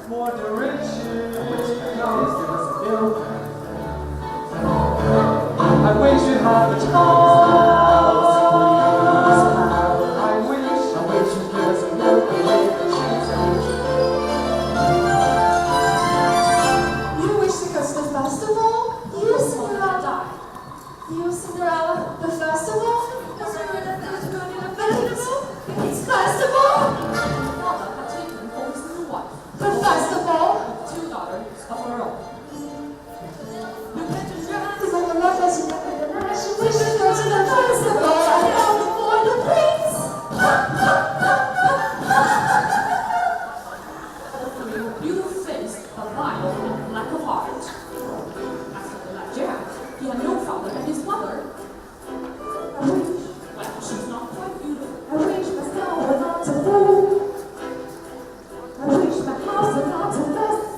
For the riches comes the bill. I wish you had a child. I wish you'd give us a milk and You wish to go to the festival? You Cinderella. You Cinderella, the festival? It's festival? The festival? Two daughters of her own. She wishes to go to the festival. I found for the prince. With beautiful face, but vile and lack of heart. As for the lad Jack, he had no father and his mother. Well, she's not quite beautiful. I wish my soul was not to fool. I wish my house was not to rest.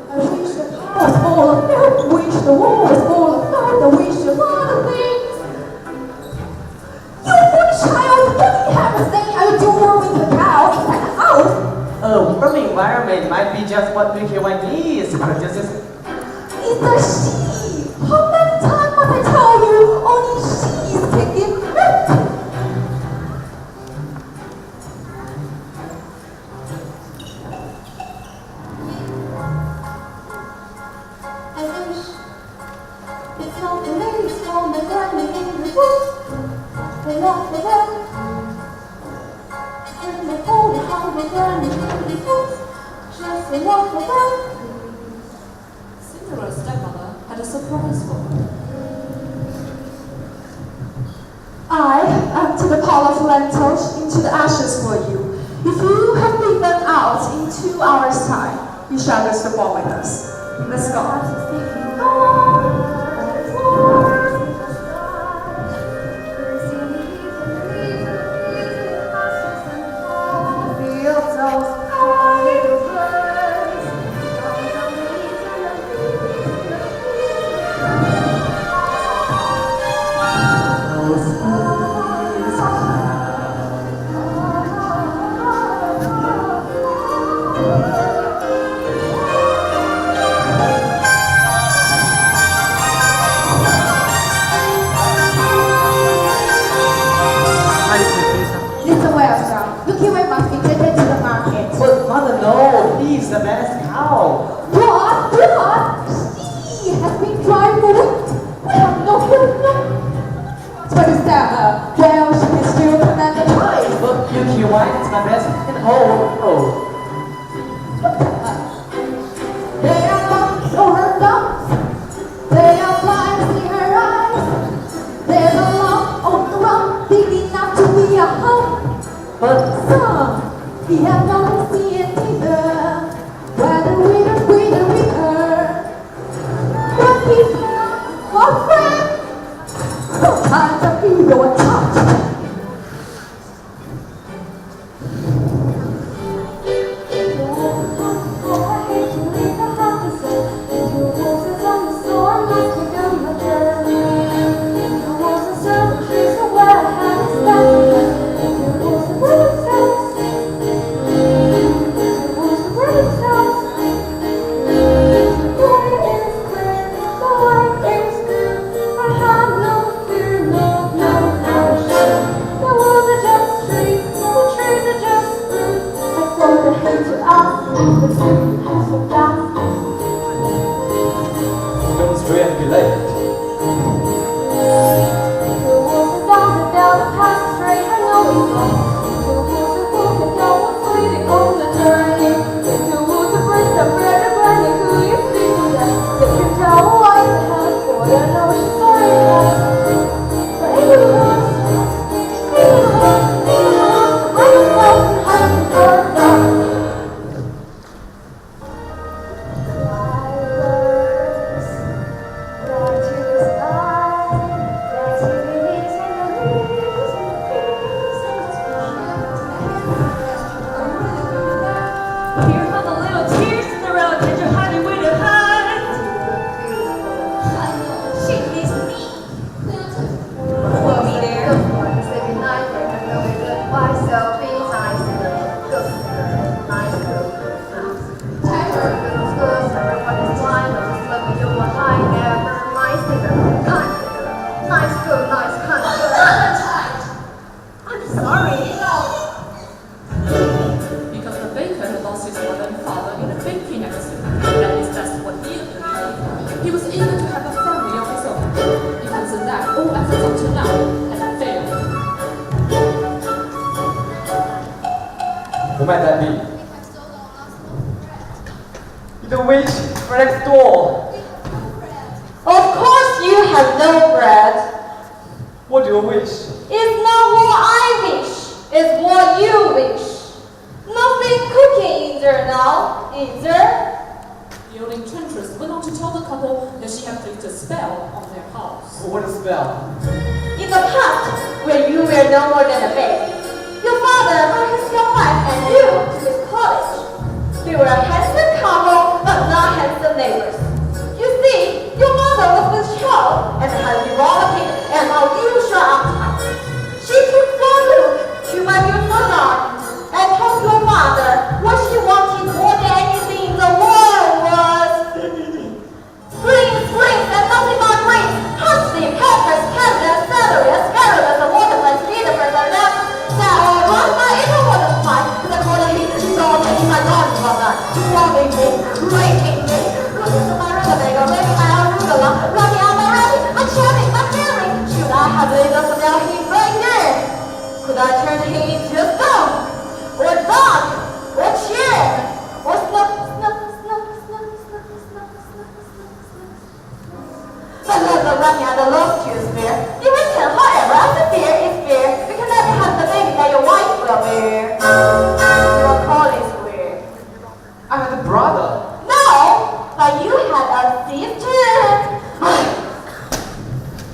I wish the car was full of milk. Wish the wall was full of gold. I wish a lot of things. You foolish child, what do you have to say? I do more with the cow inside the house. From environment might be just what PK1 needs. It's a sheep. How many times must I tell you? Only sheep can give milk. I wish it's not the ladies from the garden in the woods. They lock the bell. When they hold it on the garden in the woods. Just they lock the bell. Cinderella's stepmother had a surprise for her. I have emptied the pot of lentils into the ashes for you. If you have been them out in 2 hours' time, you shall miss the ball with us. Let's go. Listen well, son. Look here, must be taken to the market. But mother, no, he's the best cow. What? She has been dry for weeks. We have no milk. What is that? Well, she can still command the choice. But PK1 is my best. And oh. They are lungs or her thumbs. They are flies in her eyes. There's a lump on the rump, big enough to be a hump. But Some, he have not seen it either. Whether with her. But he's not my friend. Sometimes I feel your touch. don't triangulate. might that be? The witch right next door. Of course you have no bread. What do you wish? It's not what I wish, it's what you wish. Nothing cooking either now, either. The old enchantress went on to tell the couple that she had placed a spell on their house. What a spell. In the past, when you were no more than a babe, your father brought his young wife and you to his cottage. They were a handsome couple, but not handsome neighbors. You see, your mother was with child and had developing an unusual appetite. She took one look to my beautiful garden and told your father what she wanted more than anything in the world was spring, and nothing but green. Parsley, peppers, candies, celery, asparagus, and watermelon, beetroot, and lemon. That all right, my inner water supply. The corner heat, she's all taking my garden for that. Robbing me, raking me, looking to my rutabaga, making my arugula, running out my rabbit, my cherry, my berry. Should I have a little smell heat right there? Could I turn him into a stone? Or a dog? Or a chair? Or snuff. But never running out of love to fear. You reckon, however, as the fear is fear, you can never have the baby that your wife will bear. Your colleagues wear. I had a brother. No, but you had a sister.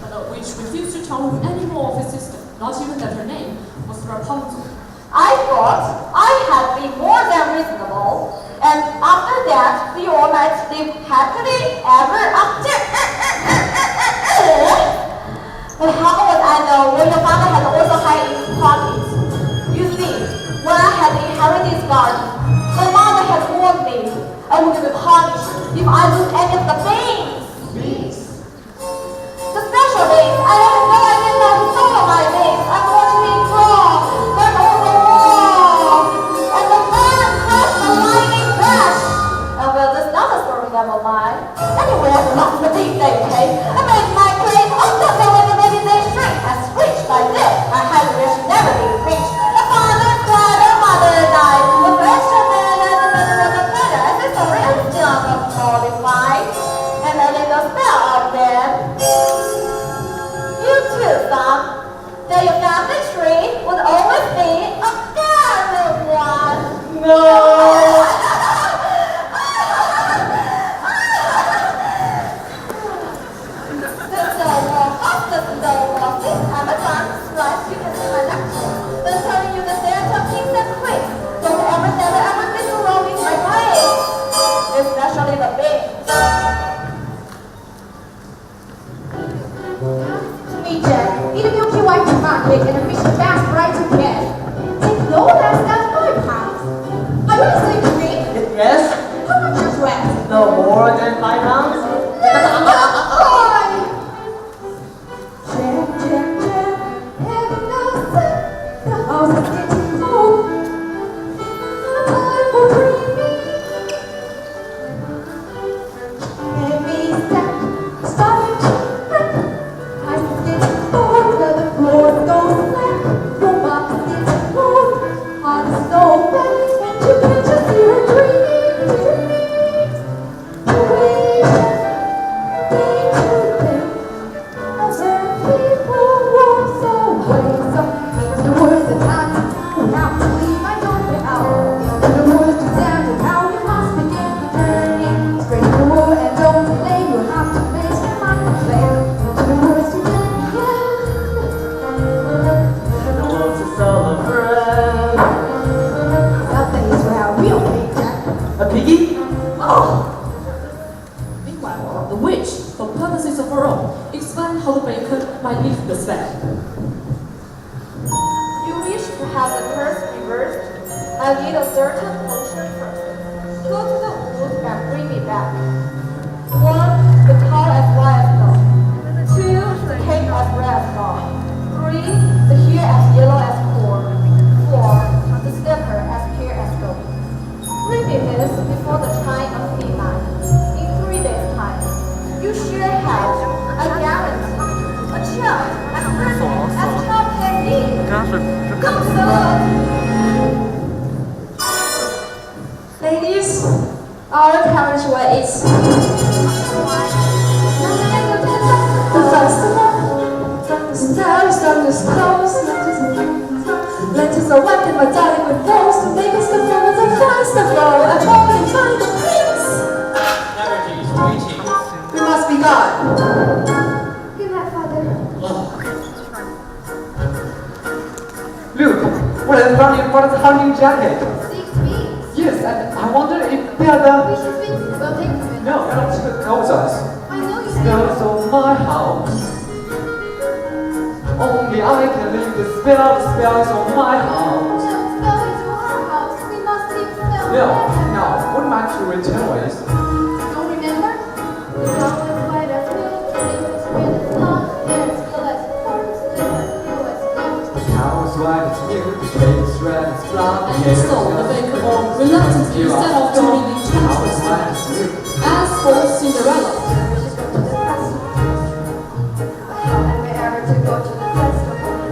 But the witch refused to tell him any more of his sister, not even that her name was Rapunzel. I thought I had been more than reasonable, and after that, we all might live happily ever after. But how would I know when your father had also hide in his pockets? You see, when I had inherited this garden, my mother had warned me I would be punished if I lose any of the beans. Beans. The special beans, I have no idea how to sort my beans. I'm watching raw, burn on the wall, and the man crashed the lightning crash. Well, that's not a story, never mind. Anyway, I lost the beans they came. I made my claim on the day when the baby they shrink. As rich like this, I had a wish never be rich. The father cried, the mother died. The first man and the better was the better. As the story I'm still not qualified. And I let the spell on them. You too, son. That your family tree would always be a garden one. No! Especially the big. Me, Jack. Eat a milky white market and a fish fast right to bed. Take no less than 5 pounds. Are you listening to me? Yes? How much is rent? No more than 5 pounds? The house is getting cold. Time for dreaming. Maybe starting to crack. Ice is getting cold, the floor goes black. Your mom is getting cold on the stove, and you can just hear her dreaming. The world's a celebrate. A piggy? Meanwhile, the witch, for purposes of her own, explained how the baker might lift the spell. You wish to have the curse reversed? I need a certain potion first. Go to the wood and bring me back. 1, the cow as white as snow. 2, the cake as red as snow. 3, the hair as yellow as corn. 4, the slipper as pure as gold. Bring me this before the chime of midnight. In 3 days' time, you should have a guarantee, a child as perfect as child can be. Come, sir. please. I don't have any ways. The festival, darkness tells, darkness close, letters are wiped and my darling with those to make us the moment of festival. I'm falling by the prince. Everything is waiting. We must be gone. Good night, Father. Look, what a funny hunting jacket. 6 weeks. Yes, and I wonder if they are the... We should fit. Well, take it. No, they're not good knows us. I know you Smells of my house. Only I can leave the spells of my house. No, what am to return ways? Don't remember? The ground is white as milk, and it was red as blood. There is still as corpse, there is still as gold. The cow is white as milk, the cake is red as blood. And so the baker reluctantly set off to read the enchantment. As for Cinderella,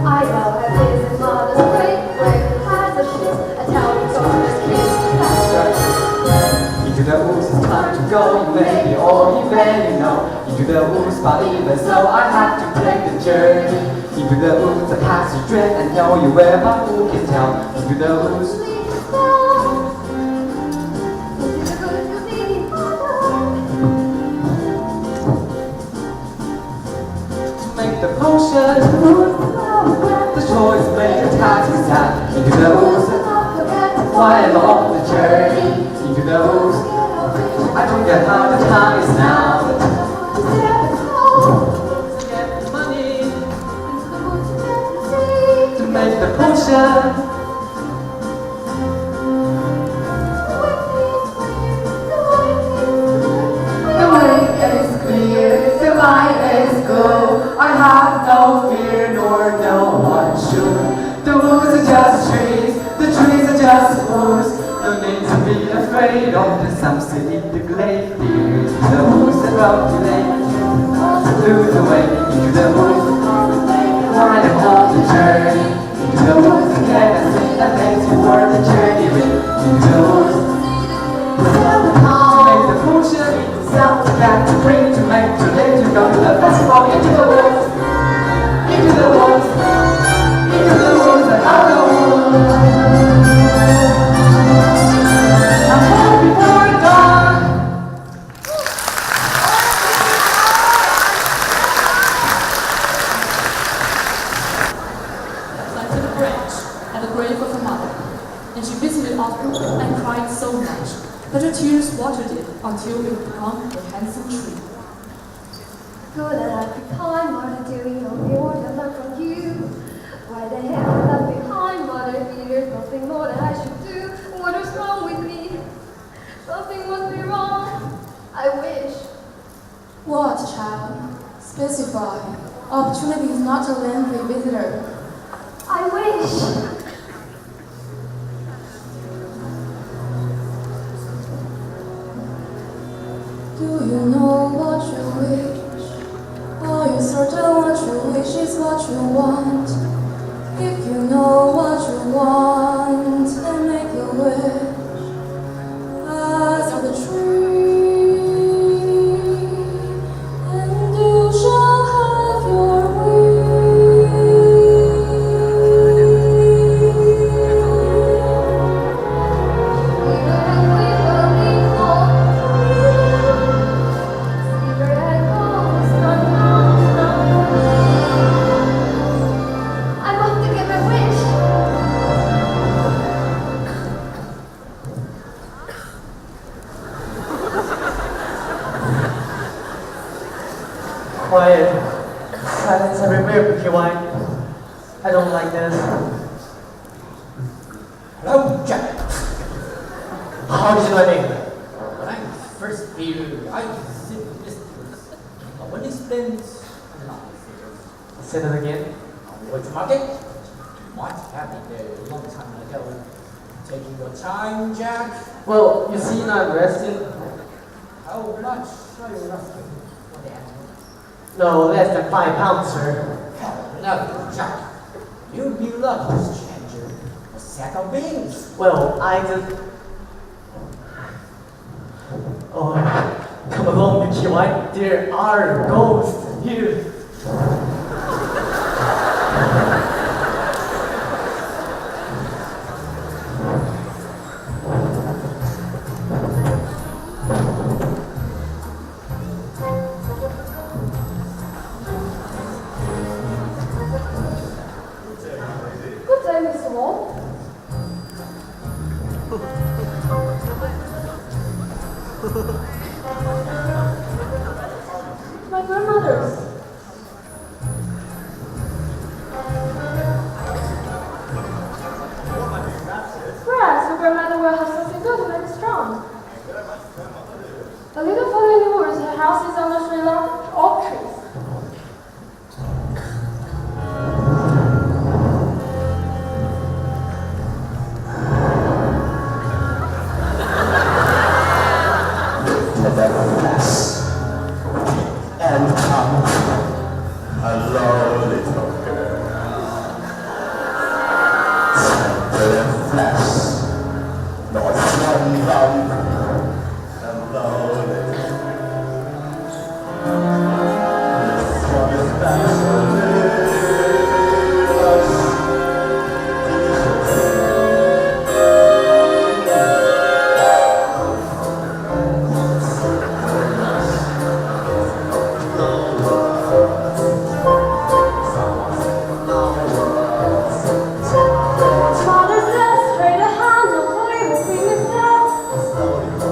I know that this is not a great where it has a ship, a town of daughters, kids, Into the woods, it's time to go. You may be all you may know. Into the woods, but even so, I have to take the journey. Into the woods, I pass your dread and know you where, but who can tell? Into the woods. To make the potion, the choice made a taxi sad. Into the woods, fly along the journey. Into the woods, I don't get how the time is now. To get money, to make the potion. The way is clear, the light is good. I have no fear, nor no one should. The woods are just trees, the trees are just woods. No need to be afraid of the sunset in the glade. The woods are about to lay, lose the way into the woods. While I'm on the journey, into the woods again, I sing a thanks for the journey into the woods. To make the potion, sound back to bring to make to live to go to the festival into the woods, into the woods, into the woods and out the woods. I'm home before dawn. fled to the bridge at the grave of her mother, and she visited often and cried so much that her tears watered it until it became a handsome tree. Good and happy time, what do you know the order love from you? Why the hell left behind, mother, there's nothing more that I should do. What is wrong with me? Something must be wrong. I wish. What, child? Specify. Opportunity is not a lengthy visitor. I wish. Do you know what you wish? Are you certain what you wish is what you want? If you know what you want, then make a wish. As for the tree, and you shall have your I want to get my wish. Quiet. Silence everywhere, Pinky White. I don't like this. Hello, Jack. How did you know my name? When I first appeared, I simply mysteries. But when he spends life, Say that again. went to market. Might have been there a long time ago. Taking your time, Jack. Well, you see, I'm resting. How much are you asking for the animal? No, less than 5 pounds, sir. No, Jack. You'd be lucky to change a sack of beans. Well, I just... Joy, there are ghosts here. Good day, Mr. Wall. My grandmother's. Perhaps your grandmother will have something good to make it strong. A little further in the woods, her house is under three large oak trees. Nevertheless, and come, hello, little girl. Tender and flesh, not strong lump. Hello, little girl. This one is special delicious. Mother says, straight ahead, no play, will be yourself.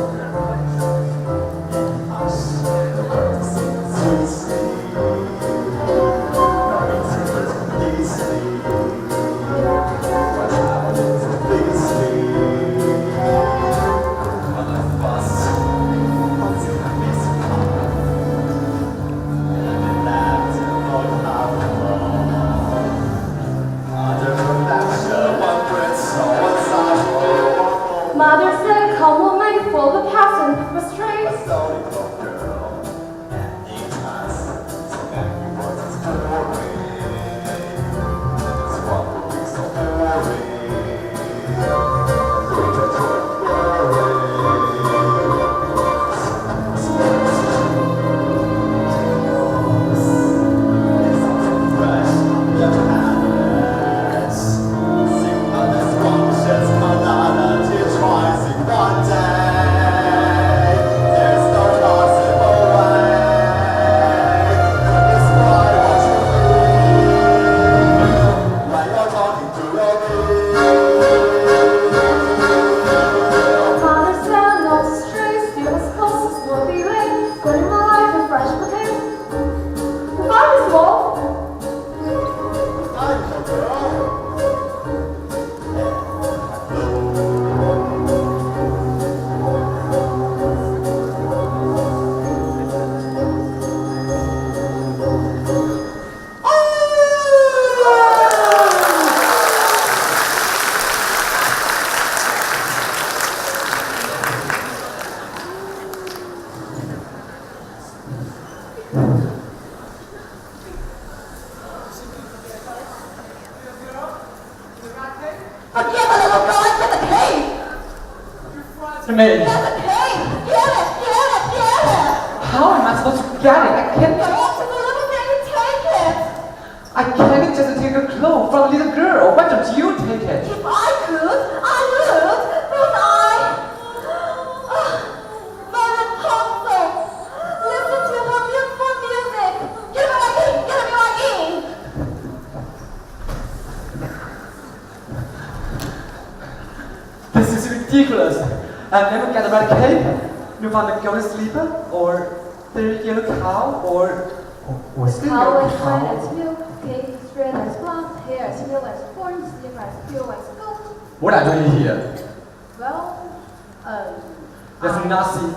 Mother said, come will make for the past and the streets. Mother said, not to stray, still as closest will be late. Good in my life and fresh potato. Goodbye, Miss Wolf. To me. Get it! How am I supposed to get it? I can't. Go to the little baby, take it! I can't just take a cloth from a little girl. Why don't you take it? If I could, I would, but I... Mother Thompson, listen to her beautiful music. Get me wagging! This is ridiculous. I've never got a red cake. You found a golden sleeper, or the yellow cow, or what's the Cow yellow is white as cow? milk, cake is red as blood, hair is pale as corn, slipper as pure as gold. What are you doing here? Well, You have nothing.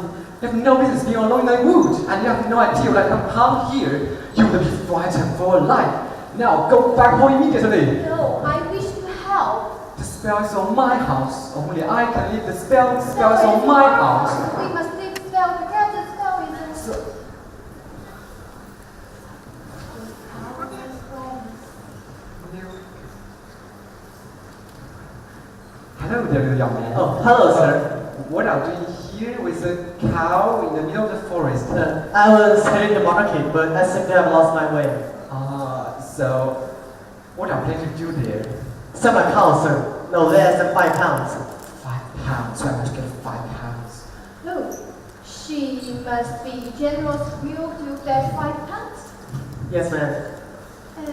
You have no business being alone in the wood, and you have no idea what I come here. You will be frightened for your life. Now go back home immediately. no, I wish to help. The spell is on my house. Only I can leave the spell. The spell is on my house. We must leave the spell because the spell is in... Hello there, young man. Oh, hello, sir. What are you doing here with is a cow in the middle of the forest. I was heading to market, but I seem to have lost my way. So what are you planning to do there? Sell my cow, sir. No less than 5 pounds. 5 pounds. So I must get 5 pounds. Look, she must be generous will to fetch 5 pounds. Yes, ma'am. And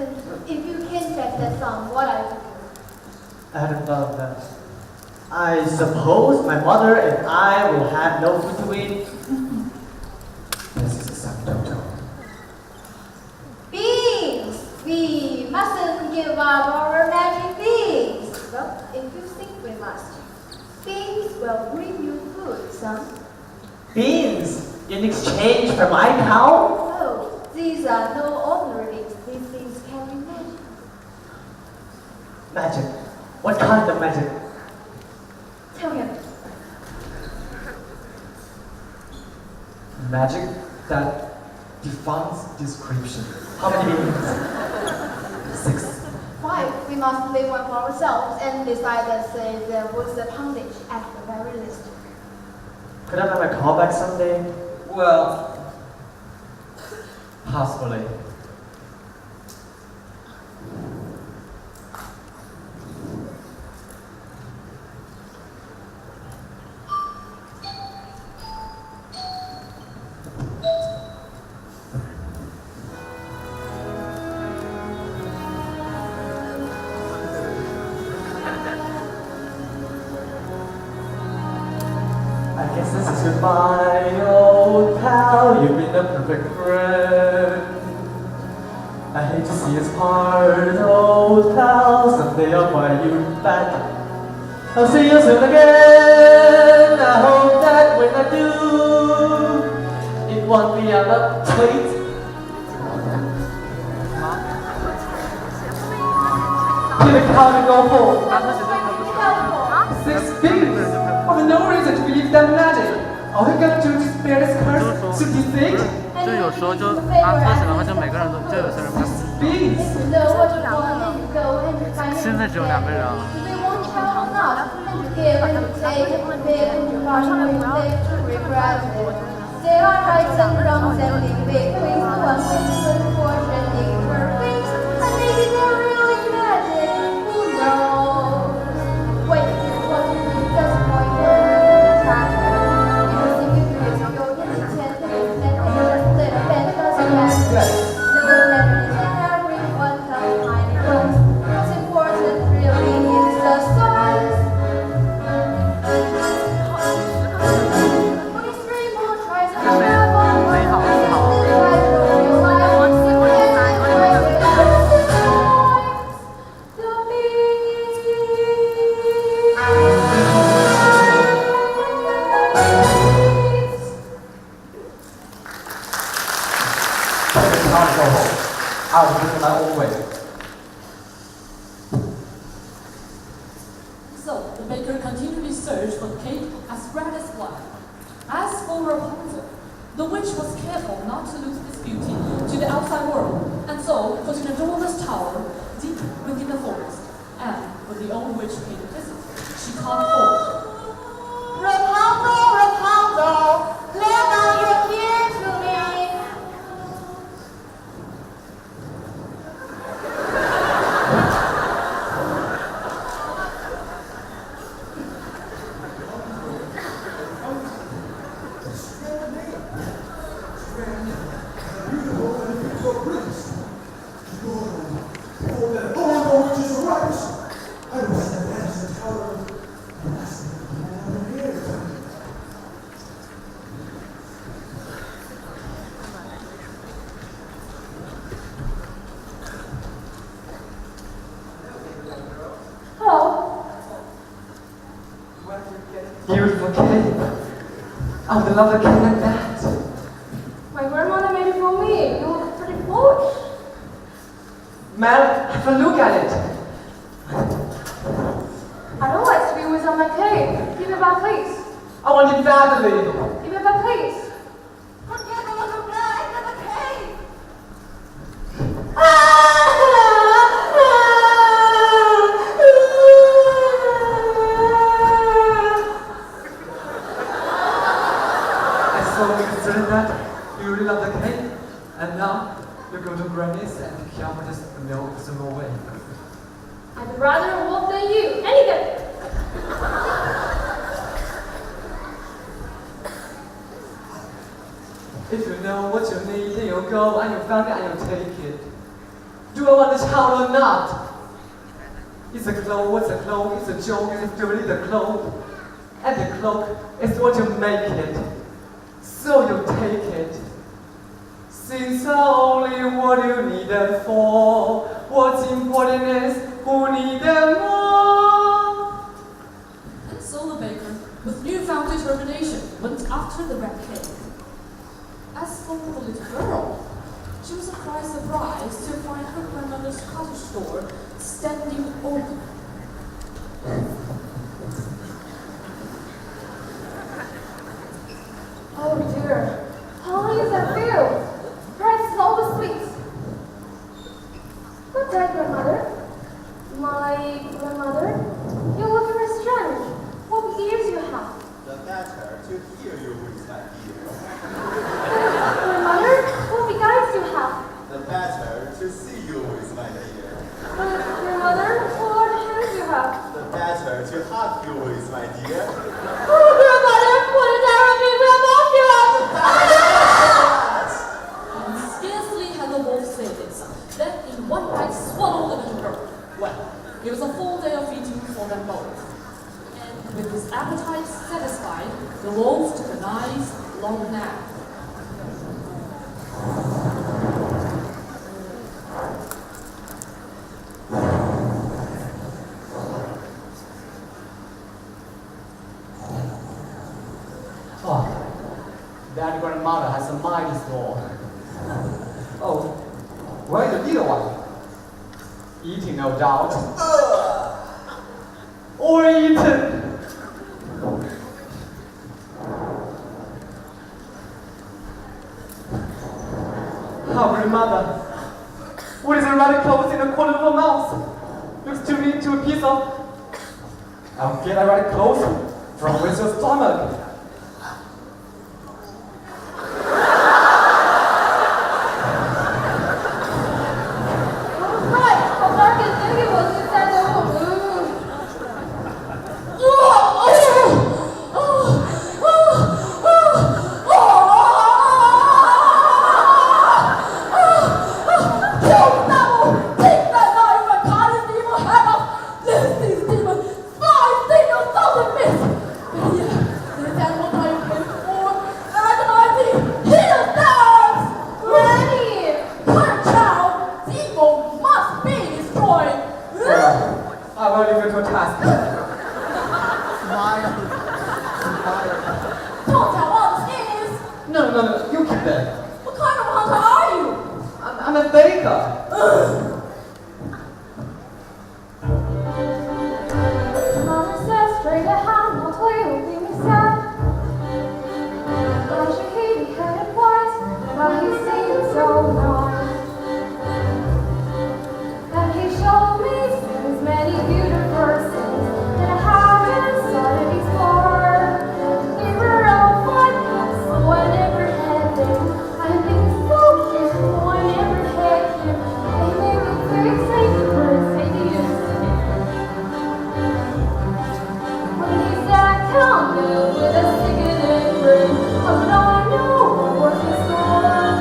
if you can get that sum, what are you doing? I hadn't thought of that. I suppose my mother and I will have no food to eat. This is a sum total. Beans! We mustn't give up our magic beans. Well, if you think we must, beans will bring you food, son. Beans in exchange for my cow? Oh, these are no ordinary beans. These things carry magic. Magic. What kind of magic? Tell him. Magic that defies description. How many beans? 6. 5. We must live one for ourselves, and besides, there was a poundage at the very least. Could I have my call back someday? Well, possibly. I guess this is goodbye, old pal. You've been a perfect friend. I hate to see us part, old pal. Someday I'll buy you back. I'll see you soon again. I hope that when I do, it won't be out of place. Give a cow to go home. 6 beans! Of no reason to believe that magic. All we got to do is bear this curse to defeat 就有时候就拿车时的话，就每个人都就有些人会死， beans. 现在只有2个人啊。 There are rights and wrongs and in between. One with good fortune in her wings, and maybe they're really magic. Who knows? Wait, what do you just point your tracker? You think you do it, go get the 10 minutes, and just let a bed doesn't matter. No letter is everyone can find it. What's important really is the size. Can't go home. I'll do it my own way. So the baker continued his search for the cake as bright as black. As for Rapunzel, the witch was careful not to lose this beauty to the outside world, and so put in a doorless tower deep within the forest. And when the old witch paid a visit, she called forth, Rapunzel, Rapunzel, let down your hair to me. "Hello." Beautiful cake. I would love a cake like that. My grandmother made it for me. You look pretty foolish. Ma'am, have a look at it. I don't like to be with on my cake. Give it back, please. I want it badly. Give it back, please. Forget the little guy in the cake. So considering that you really love the cake, and now you go to Granny's and pick up just the milk some more way. I'd rather walk than you, any day. If you know what you need, then you'll go and you'll find it and you'll take it. Do I want a child or not? It's a cloak, what's a cloak? It's a joke, it's a dirty the cloak. And the cloak is what you make it. So you take it. Since only what you need them for. What's important is who need them more. And so the baker, with newfound determination, went after the red cake. As for the little girl, she was quite surprised to find her grandmother's cottage door standing open. Oh dear, how long does that feel? Perhaps it's all the sweets. Good day, grandmother. My grandmother? You look very strange. What ears you have? The better to hear you with my ear. Grandmother, what big eyes you have? The better to see you with my ear. Grandmother, what large hands you have? The better to hug you with my dear. Oh, grandmother, what a terrible grandmother you have! And scarcely had the wolf said this, that in one bite swallowed the little girl. Well, it was a full day of eating for them both. And with his appetite satisfied, the wolf took a nice long nap. Oh, that grandmother has a mighty store. Oh, where's the little one? Eating, no doubt. Or eaten. Oh, grandmother, what is it rather close in the corner of her mouth? Looks to me to a piece of. I'll get it right close from where's your stomach? Right, how dark and big it was inside the room. I will leave you to a task. Don't tell all the skins. No, you keep that. What kind of hunter are you? I'm a baker. Mama says straight ahead, not will be me sad. But she headed wise, but he seemed so nice. And he showed me things, many beautiful things that I haven't started before. We were all fun, so I never had them. And he was so cute, so I never had him. They made me very excited for his ideas. When he sat down there with a singing and ring, how would I know what was in store?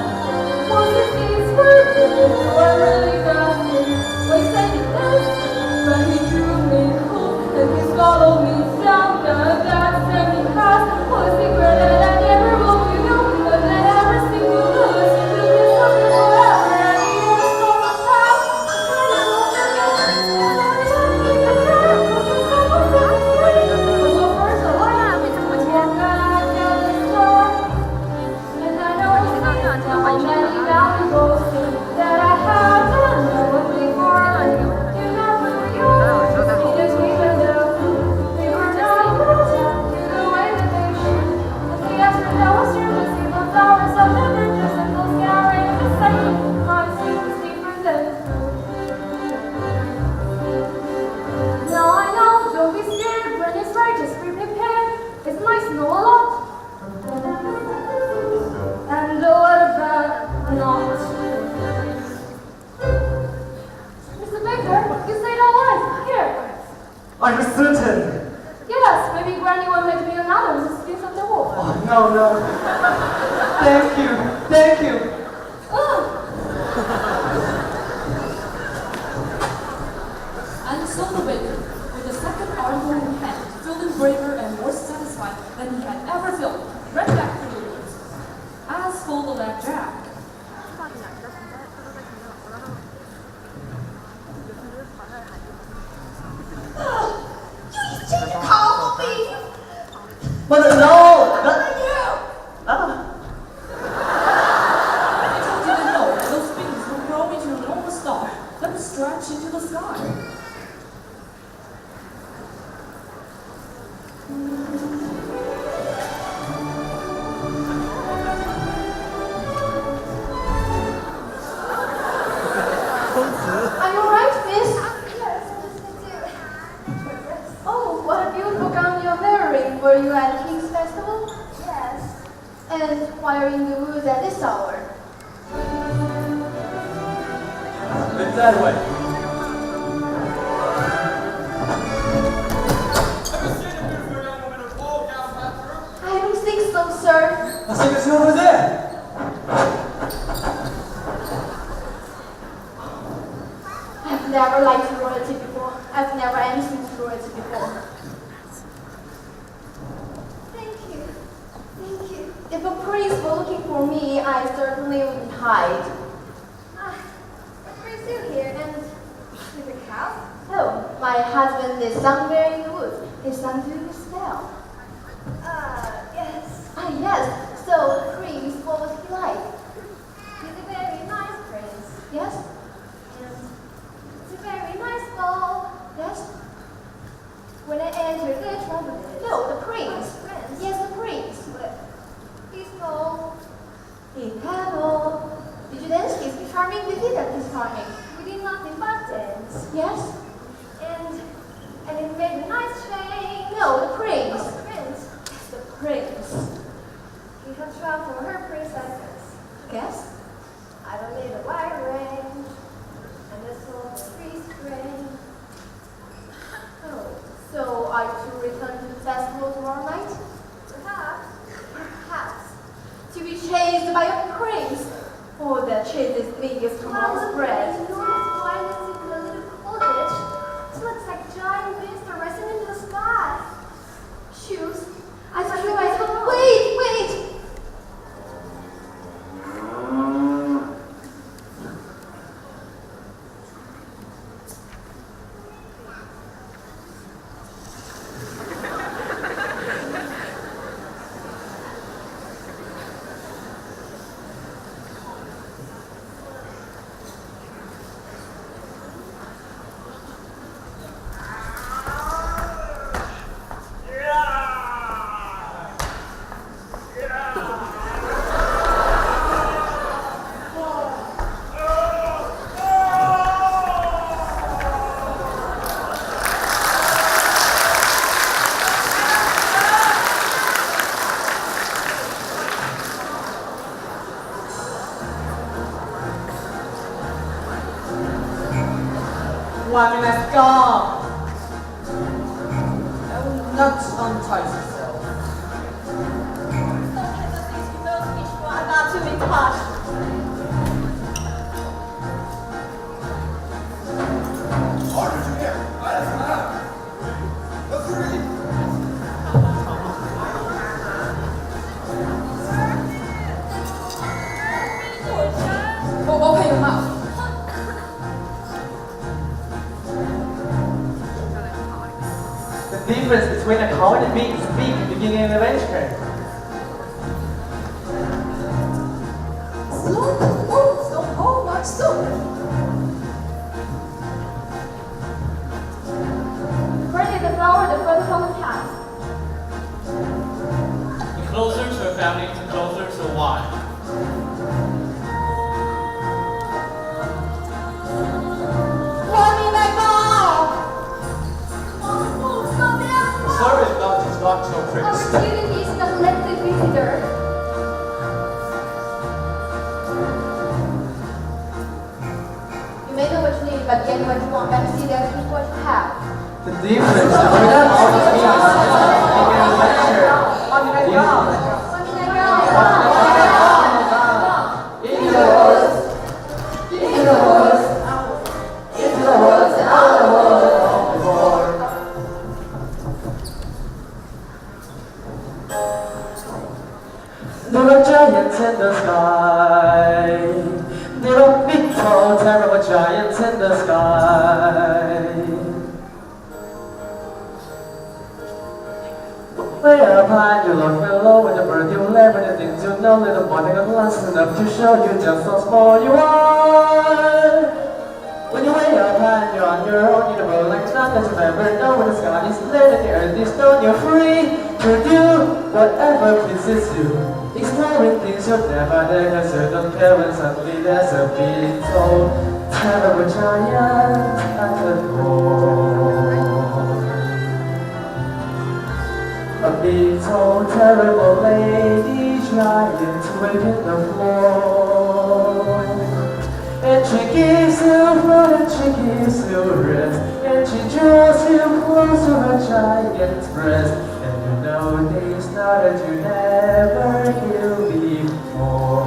Was his feet were big, so I really got him. We said it this, but he drew me cool, and he swallowed me down. That sent me past was a secret that I never will reveal, but that every single good seemed to be something forever. And he was so proud, and I won't forget it. That I haven't known before. You never It's nice, know a lot. No, no. Thank you. Thank you. And so the waiter, with the second article in hand, feeling braver and more satisfied than he had ever felt, ran back to the woods. As for the lad Jack, But no! little did they know that those wings would grow into an enormous star that would stretch into the sky. Are you alright, miss? Yes, Mr. Oh, what a beautiful gown you're wearing. Were you at King's Festival? Yes. And why are you in the woods at this hour? It's that way. Ever seen a beautiful young woman with ball gown bathroom? I don't think so, sir. I think it's over there. I've never liked royalty before. I've never anything to royalty before. Thank you. Thank you. If a prince were looking for me, I certainly wouldn't hide. What brings you here? And with your cow? Oh, my husband is somewhere in the woods. His son doing a spell. Yes. Ah, yes. So, Prince, what was he like? He's a very nice prince. Yes? And it's a very nice ball. Yes? When I entered the trumpet. No, the prince. Prince. Yes, the prince. But he's tall. He's tall. Did you dance his charming? We did that his charming. We did nothing but dance. Yes? And it made a nice change. No, the prince. Oh, the prince. Yes, the prince. He had tried for her princesses. Yes? I don't need a wide range. And a soul free string. Oh, so are you to return to the festival tomorrow night? Perhaps. Perhaps. To be chased by a prince. Oh, that chases me is tomorrow's bread. Enormous violence in a little cottage. It looks like giant wings are rising into the sky. Shoes. I saw. Wait, wait. One last go. I will not untie yourself. Not to be touched. Order to get. Let's read. Oh, open your mouth. The difference between a coward and being speak and beginning an adventure. Slow. Oh, slow. Oh, much slow. Further the flower, the further from the path. The closer to a family, the closer to a wife. Let me back off. Oh, stop it! Sorry, not your prince. Our student is an elected visitor. You may know what you need, but get what you want. Better see that is what you have. The difference between all the beings beginning an adventure. On the go. Into the woods, into the woods, into the woods, and out of the woods before. There are giants in the sky. There are big, tall, terrible giants in the sky. Way up high, you look below with the bird you live and the things you know. Little morning a glance enough to show you just how small you are. When you way up high, you're on your own, you know like none that you've ever known. When the sky is lit and the earth is stone, you're free to do whatever pleases you. Exploring things you've never done, cause you don't care when suddenly there's a big tall, terrible giant at the door. A big tall, terrible lady giant sweeping the floor. And she gives you food and she gives you rest, and she draws you close to her giant's breast. And you know things now that you never knew before.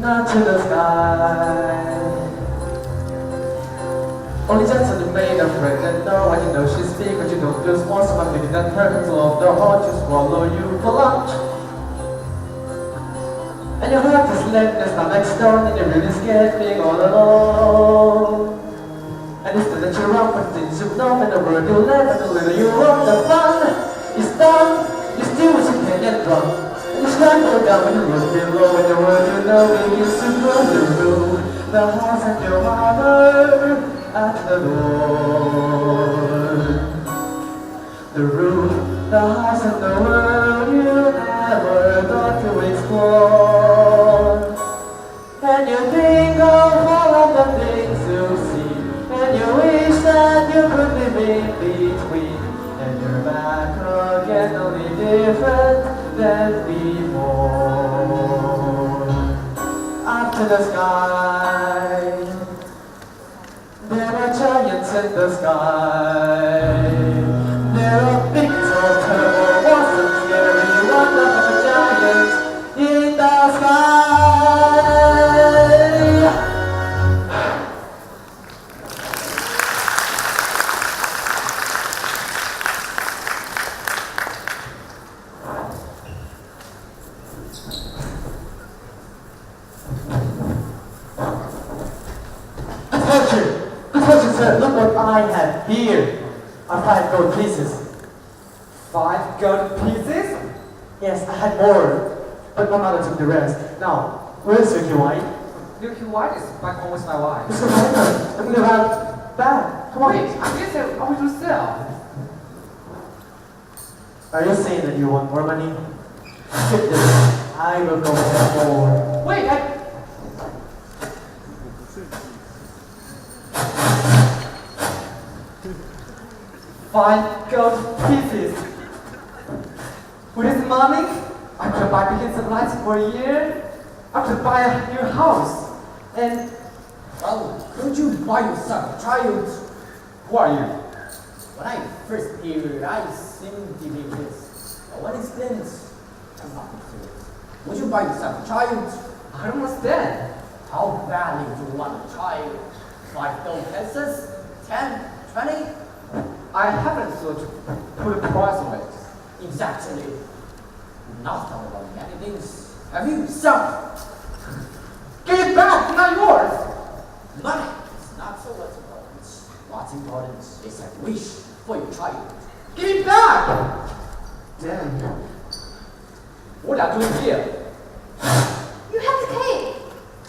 Not to the sky. Only just to made a friend and know what you know she speak, but you don't just want someone thinking that perfect love the heart to swallow you for lunch. And your heart is limp, there's not like stone, and you're really scared being all alone. And it's still that you're wrong, but things you've known, and the word you live, and the little you wrong, the fun is done. You still wish you can get drunk, and you stand down when you look below, and the word you know begins to grow the room, the house and your mother at the door. The room, the house and the world you never thought to explore. And you think of all of the things you see, and you wish that you could live in between. And you're back again, only different than before. Up to the sky. There are giants in the sky. There are big, tall, terrible, awesome, scary, wonderful giants in the sky. Sir, look what I have here. Are 5 gold pieces. 5 gold pieces? Yes, I had more, but my mother took the rest. Now, where's Silky White? Milky White is back home with my wife. Mr. White, I'm gonna have back. Come on. Wait, I guess I want to sell. Are you saying that you want more money? Skip this. I will go for more. Wait, I... 5 gold pieces. With this money, I could buy big supplies for a year. I could buy a new house. And Well, couldn't you buy yourself a child? who are you? When I first appeared, I seemed to be this. But when it's been, I'm not to it. Would you buy yourself a child? I don't understand. How badly would you want a child? 5 gold pieces? 10? 20? I haven't thought to put a price on it. Exactly. Not talking about many things. Have you some? Give it back, it's not yours. Money is not so what's important. What's important is a wish for your child. Give it back. Damn. What are you doing here? You have the cake.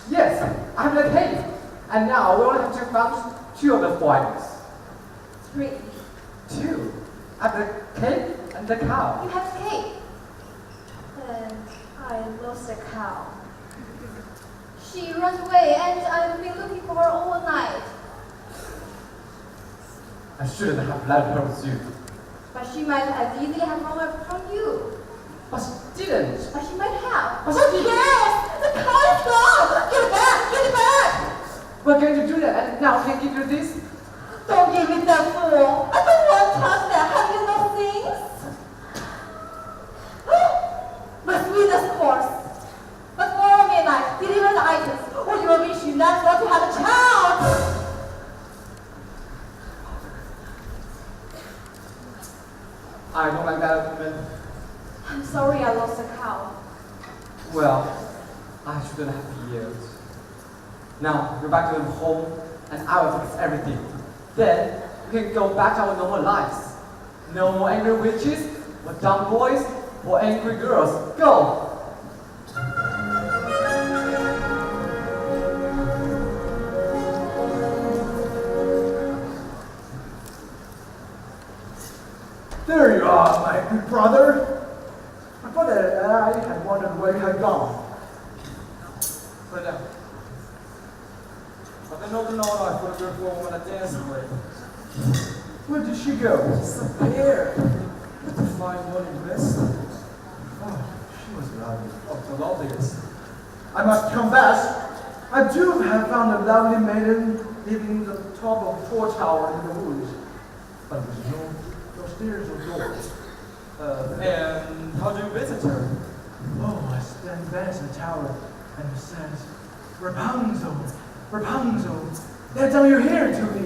Yes, I have the cake. And now we only have to find 2 of the foils. 3. 2. I have the cake and the cow. You have the cake. And I lost the cow. She runs away and I've been looking for her all night. I shouldn't have let her with you. But she might have easily have run away from you. But she didn't. But she might have. But Who she- cares? The cow is gone! Give it back! Give it back! We're going to do that and now can I give you this? Don't give me that fool! I don't want to touch that! Have you no things? this course. But tomorrow midnight, deliver the items, or you will wish you never want to have a child. I don't like that woman. I'm sorry I lost a cow. Well, I shouldn't have yelled. Now, we're back to the home, and I will fix everything. Then, we can go back to our normal lives. No more angry witches, or dumb boys, or angry girls. Go! There you are, my good brother. I thought that I had wondered where you had gone. But I don't know I put her for when I dance with. Where did she go? It's up there. The fine morning mist. Oh, she was lovely. Oh, the loveliest. I must confess, I too have found a lovely maiden living in the top of a tall tower in the woods. But there's no stairs or doors. And how do you visit her? Oh, I stand there in the tower and it says, Rapunzel, Rapunzel, let down your hair to me.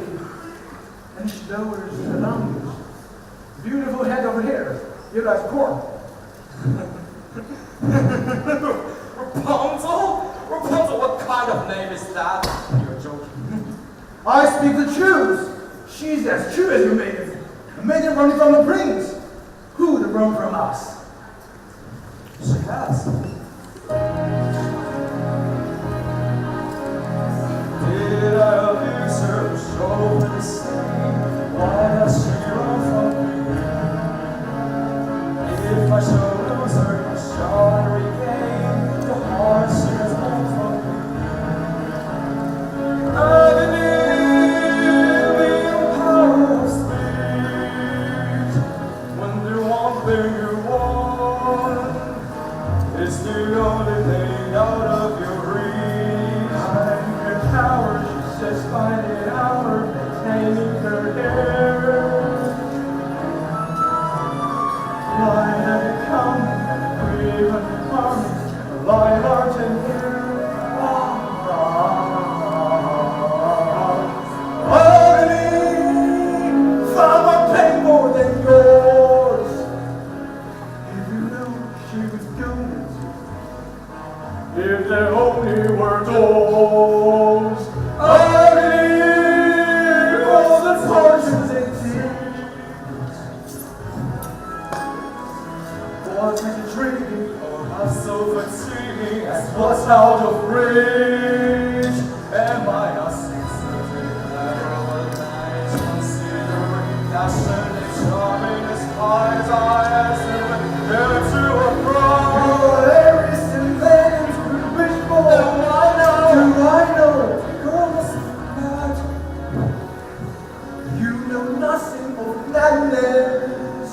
And she lowers her lungs. Beautiful head over here. You're like corn. Rapunzel? Rapunzel, what kind of name is that? You're joking. I speak the truth. She's as true as you made it. A maiden running from the prince. Who would run from us? She has. Did I abuse her so many same? Why does she run from me? If I show lose her, I shall regain the heart she has won from me. I believe in the power of speech. When the one thing you want is the only thing out of your reach. Power, she says, find it out, maintaining her hair. Light and come, breathe and harmony, light, art, and hair. Agony, far more pain more than yours. If you knew she would do it, if there only were doors. Agony, all the tortures and tears. Was it intriguing or not so fatiguing as what's out of reach? Am I not sensitive that all the nights considering passionate, charming as high as I am, never to approach? Your Aries and Venus would wish for. Do I know? Girl, what's that? You know nothing of madness.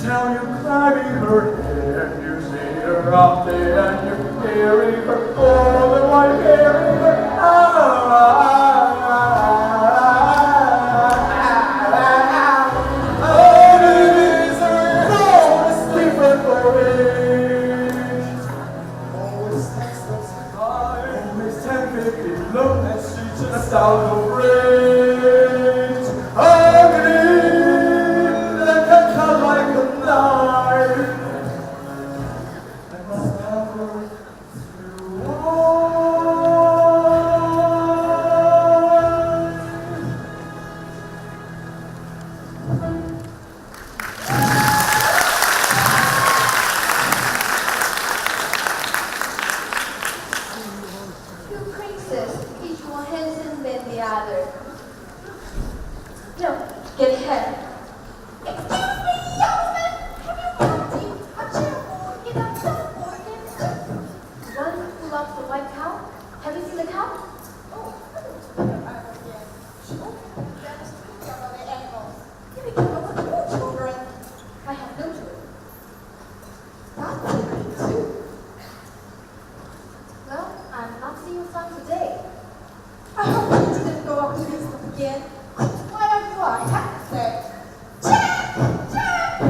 Tell you climbing her hair, you see her out there and you're hearing her all the while hearing her. Just out of range, agony that can cut like a knife. I must have her through all. Two princes, each more handsome than the other. No, get ahead. Excuse me, young man. Have you wanted a chair in a platform? One who loves the white cow? Have you seen the cow? Oh, that is too of the animals. You became over the poor children. I have no children. That's it, too. Well, I'm not seeing your son today. I hope you didn't go up to his stuff again. Why are you a hacker? Jack! Jack!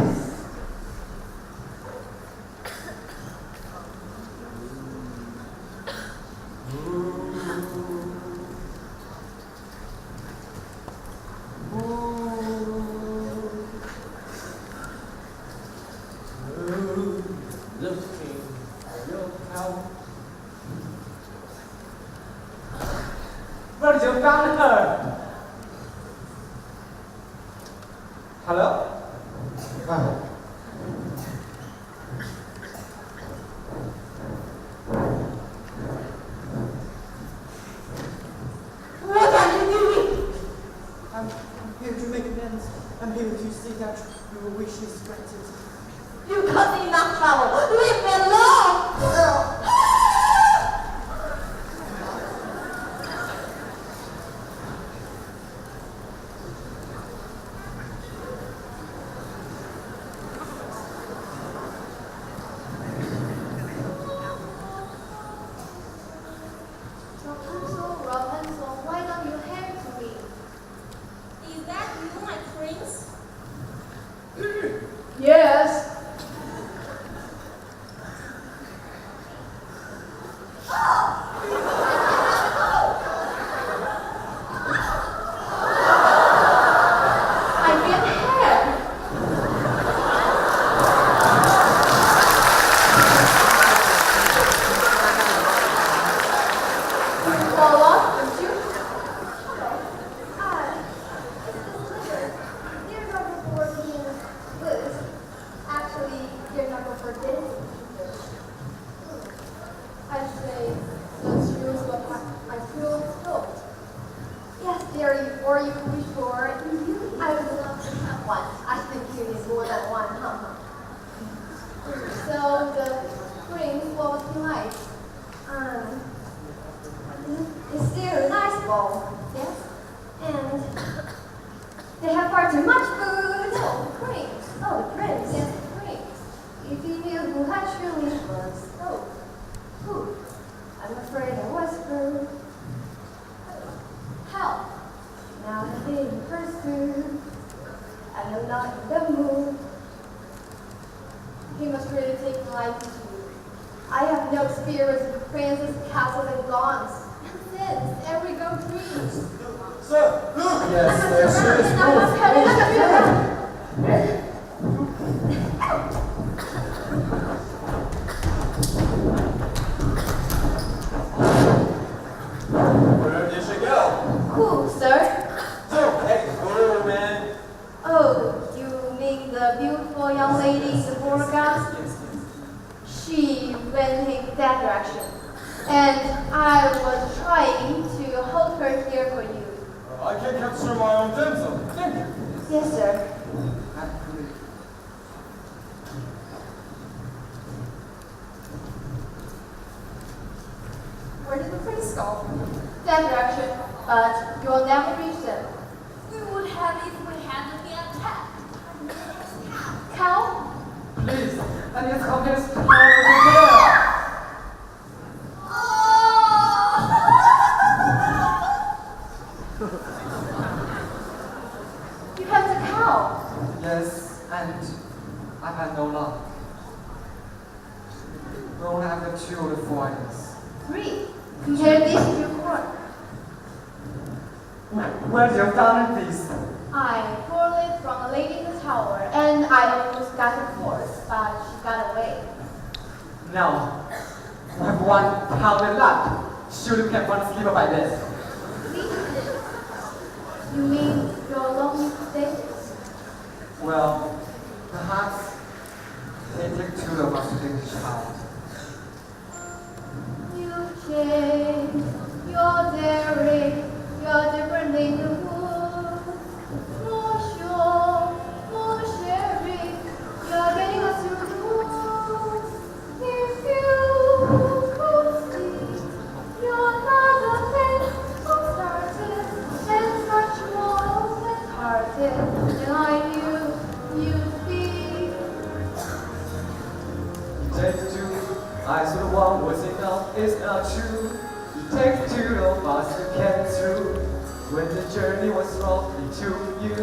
looking a real cow. Where did you find her? Hello? What are you doing? I'm here to make amends. I'm here to see that your wish is granted. You caused enough trouble. Leave me alone. Rapunzel, Rapunzel, why don't you hand to me? Is that you, my prince? Yes. I get hair. Fall off, don't you? Hi, this is Lizard. Dear number 14, Liz. Actually, dear number 14. I'd say those shoes will pack my fuel coat. Yes, dearie, or you can be sure. I would love to have one. I think you need more than one, huh? So the prince, what would you like? It's still a nice bowl, yes? And they have far too much food. Oh, the prince. Oh, the prince. Yes, the prince. If he knew who had truly was. Oh, who? I'm afraid I was food. How? Now I'm being pursued. And I'm not in the mood. He must really take life to you. I have no experience with princes, castles, and gawns. Since every go dreams. Sir, look! Yes, sure is Where did she go? Who, sir? So, hey, go, man. Oh, you mean the beautiful young lady in the foreground? She went in that direction. And I was trying to hold her here for you. I can capture my own damsel. Thank you. Yes, sir. Where did the prince go? That direction, but you'll never reach them. We would have if we hadn't been attacked. Cow? Please, I need to come here to here. You have the cow. Yes, and I've had no luck. We only have the 2 or 4 items. 3. Compare these to corn. Where did you find these? I pulled it from a lady in the tower, and I almost got her force, but she got away. Now, we have 1 pound left. Surely we can find a sleeper by this. You mean you're alone today? Well, perhaps they take 2 of us to take the child. You changed, you're daring, you're different in the woods. More sure, more sharing, you're getting us through the woods. If you could see, you're not a thing who started, and much more than hearted than I knew you'd be. Take 2, I saw the one was enough, it's not true. You take 2 of us to get through. When the journey was rough, it took you.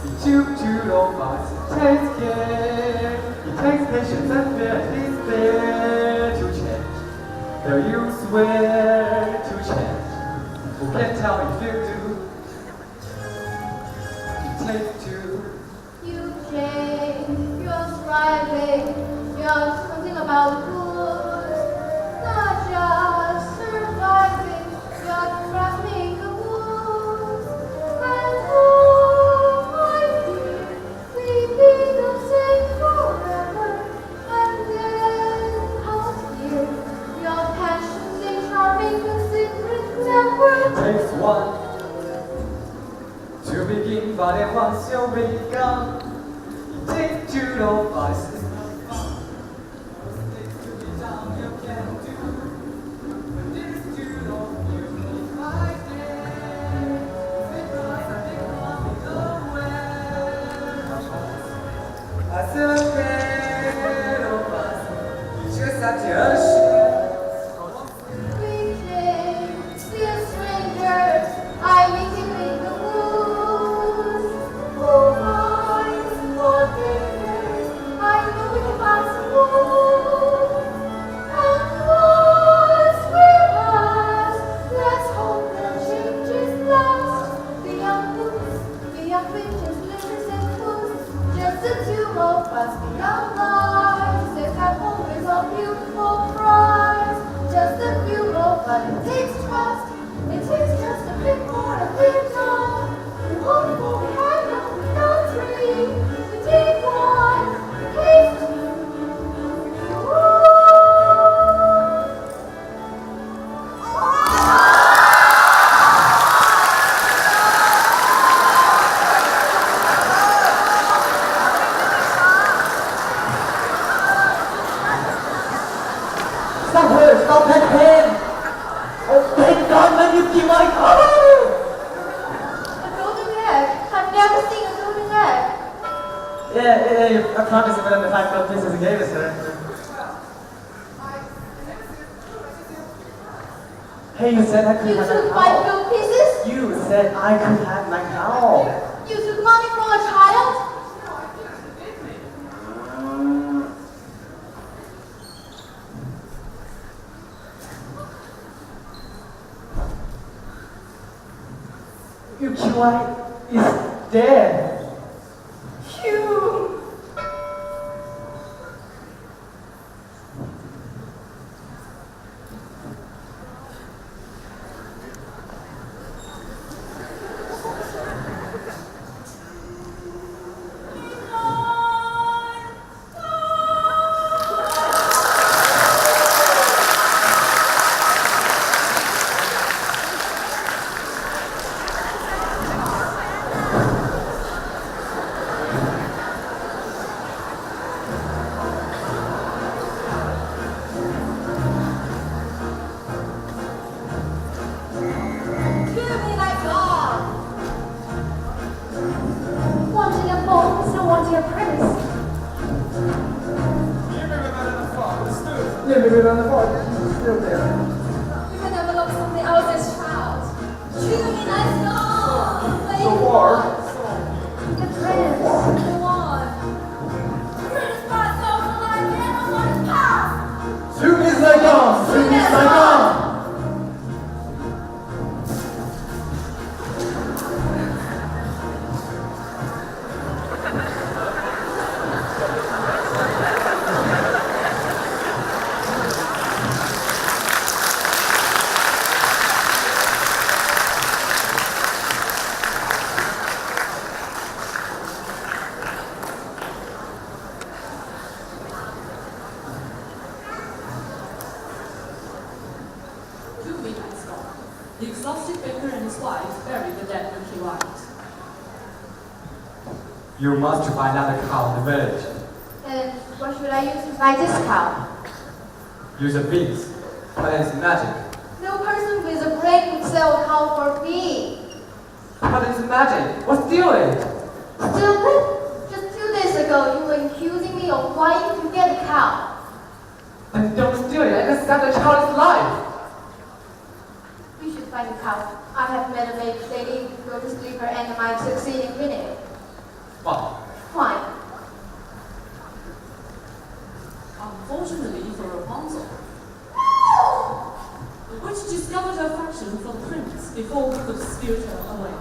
It took 2 of us to take care. It takes patience and fear, it's there to change. Though you swear to change, who can tell if you do? You take 2. You change, you're striving, you're something about good, not just surviving, but crafting the woods. And oh, my dear, we be the same forever. And then out here, your passions in charming and secret never. Takes one to begin, but then once you're begun, you take two no vices. Stop her! Stop that pain! Oh, thank God, man, you keep my car! A golden egg? I've never seen a golden egg. Yeah, I promise I'm gonna find God pieces again, sir. Hey, you said I could You have took my my cow. gold pieces? You said I could have my cow. You took money from a child? Your QI is dead. You. Yeah, maybe around the park. She's still there. You can develop something else's child. Treat me nice dog. So far. The prince, the one. Prince brought so to life, and everyone is past. Soon as I come, soon as I come. The exhausted baker and his wife buried the dead Milky White. You must find out the cow in the village. And what should I use to buy this cow? Use a beast. But it's magic. No person with a brain would sell a cow for me. But it's magic. What's doing? Stupid! Just 2 days ago, you were accusing me of lying to get a cow. And don't steal it. I just saved the child's life. We should find a cow. I have met a lady who go to sleep her and might succeed in winning it. What? Fine. Unfortunately for Rapunzel, which discovered her affection for the prince before he could spirit her away.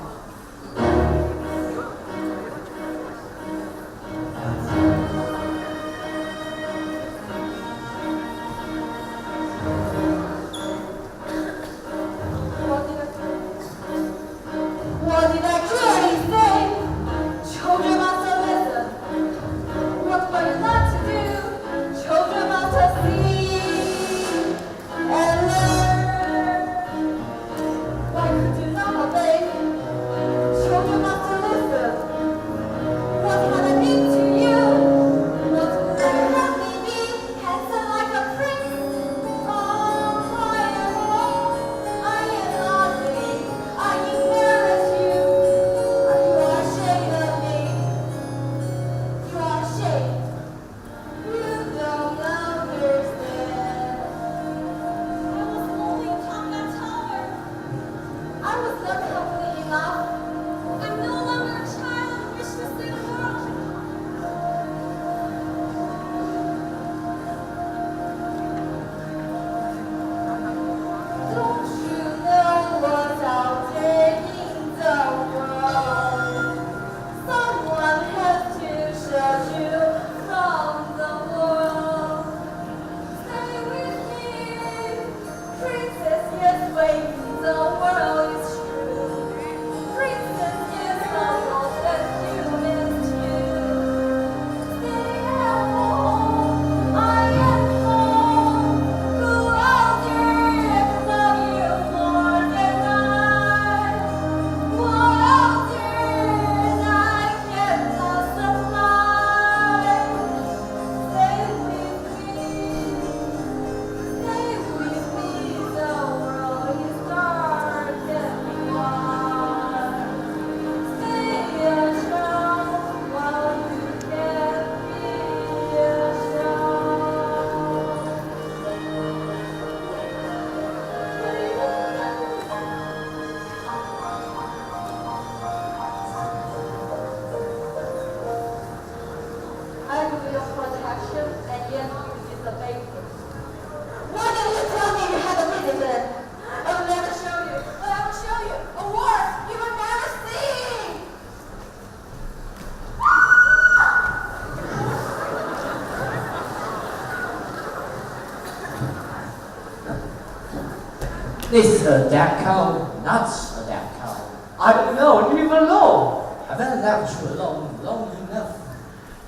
This is a dead cow, not a dead cow. I don't know, leave alone. Haven't left you alone long enough.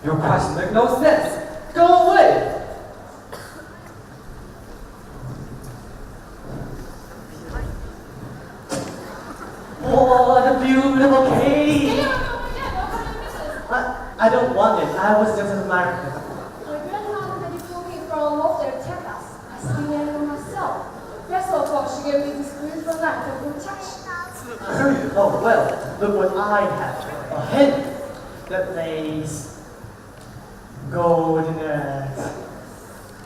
Your question makes no sense. Go away. What a beautiful cake. I don't want it. I was just admiring. My grandmother had it for me from off their tapas. I sing it myself. Yes, of course, she gave me this beautiful knife and protection. Oh, well, look what I have. A hen that lays golden eggs.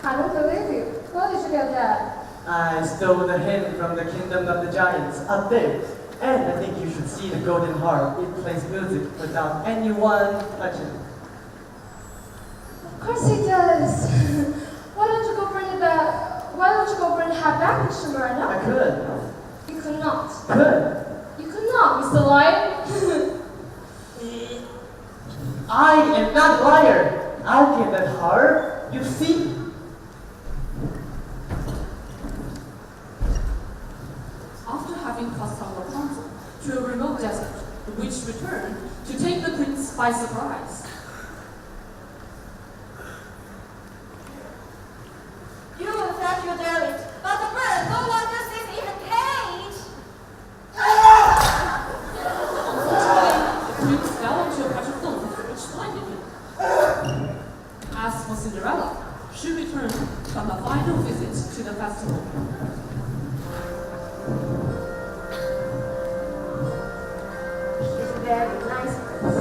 I don't believe you. Where did you get that? I stole the hen from the kingdom of the giants up there. And I think you should see the golden harp. It plays music without anyone touching it. Of course he does. Why don't you go bring it back? Why don't you go bring her back, Mr. I Miranda? could. You could not. Could. You could not, Mr. Lion. I am not a liar. I'll get that harp. You see? After having cast out Rapunzel to a remote desert, the witch returned to take the prince by surprise. You thought you dare it, but the bird no longer sits in the cage. The prince fell into a patch of thorns which blinded him. As for Cinderella, she returned from a final visit to the festival. She's a very nice prince.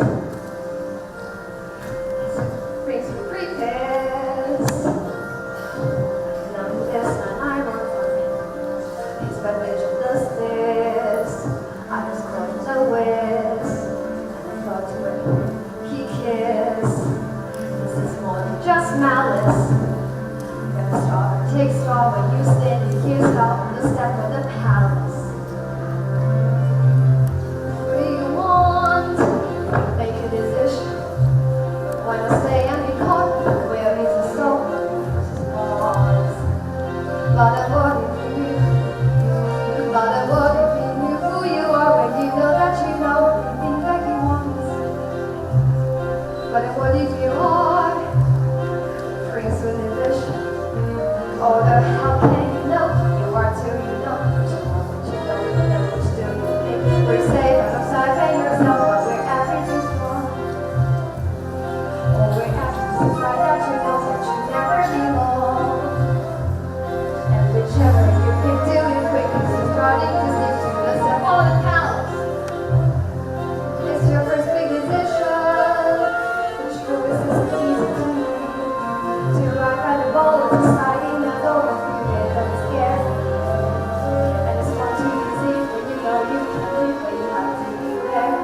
Prince who prepares. None less than I want from him. He's by which of the stairs. I was caught in the waves. And I thought when he cares. This is more than just malice. When the star takes straw when you stand here stop on the step of the palace. What do you want? Make a decision. Why not stay and be caught? Where is the soul? But I what if you knew? But I what if you knew who you are when you know that you know everything that you want? But what if you are? Prince with a vision. Oh, how can you know? You are till you know. But you want what you know, and what still you think. We're safe and upside down yourself, but we're asking too strong. Oh, we're asking too right that you know that you never belong. And whichever you pick, do it quick, 'cause you're starting to stick to the step on the palace. It's your first big decision, which always isn't easy to make. To ride by the ball of society, not know if you get them scared. And it's far too easy when you know you can't leave, but you have to be there.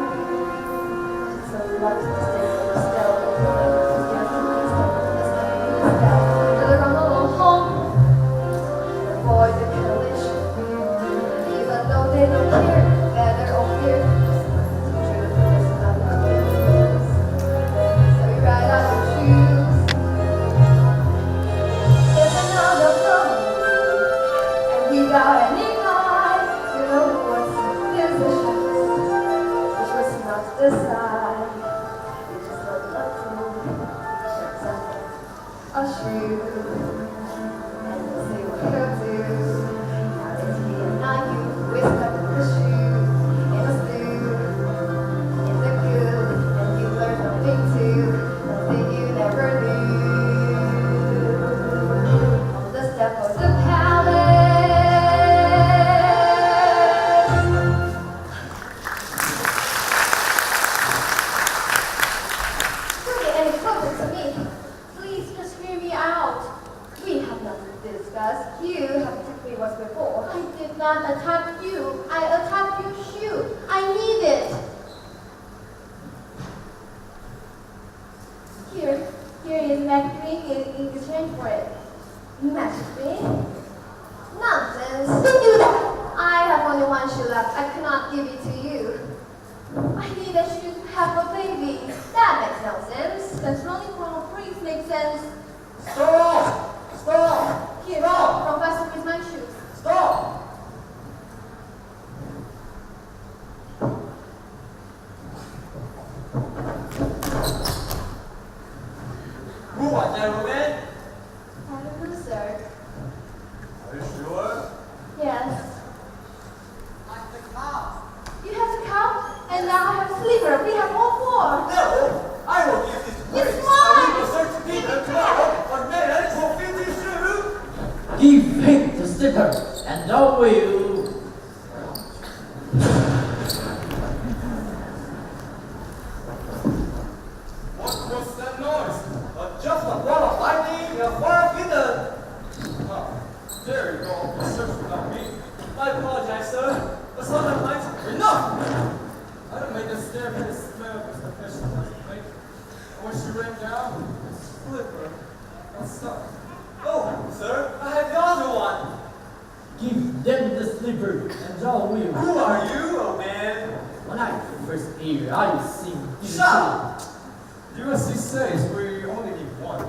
So you want to stay for the step, but you know you can't do this step, this step, this step. So they're gonna go home and avoid the collision. Even though they don't care, they're their own fear. Truth is not clear. So you ride out and choose. There's another flow, and without any lie, you know what's decisions, which was not to decide. You just let love through, a shoe, and see what he'll do. Now it's he and not you, we're stuck in the shoe, in a stew, in the good, and you learn nothing too, nothing you never knew. On the step of the palace. Don't get any closer to me. Please just hear me out. We have nothing to discuss. You have attacked me once before. I did not attack you. I attacked your shoe. I need it. Here is magic ring in exchange for it. Magic ring? Nonsense. Who knew that? I have only one shoe left. I cannot give it to you. I need a shoe to have a baby. That makes no sense. Controlling from a prince makes sense. Stop! Stop! Here, Stop! Professor, with my shoes. Stop! Give him the slipper, and I will. What was that noise? Just a ball of lightning and a fire window. There you go. You searched without me. I apologize, sir. But sometimes enough! I don't make the staircase smell as the fish does make. When she ran down, slipper. And stuff. Oh, sir, I have the other one. Give them the slipper, and I will. Who are you, old man? When I first hear, I sing. Shut up! USC says we only need one.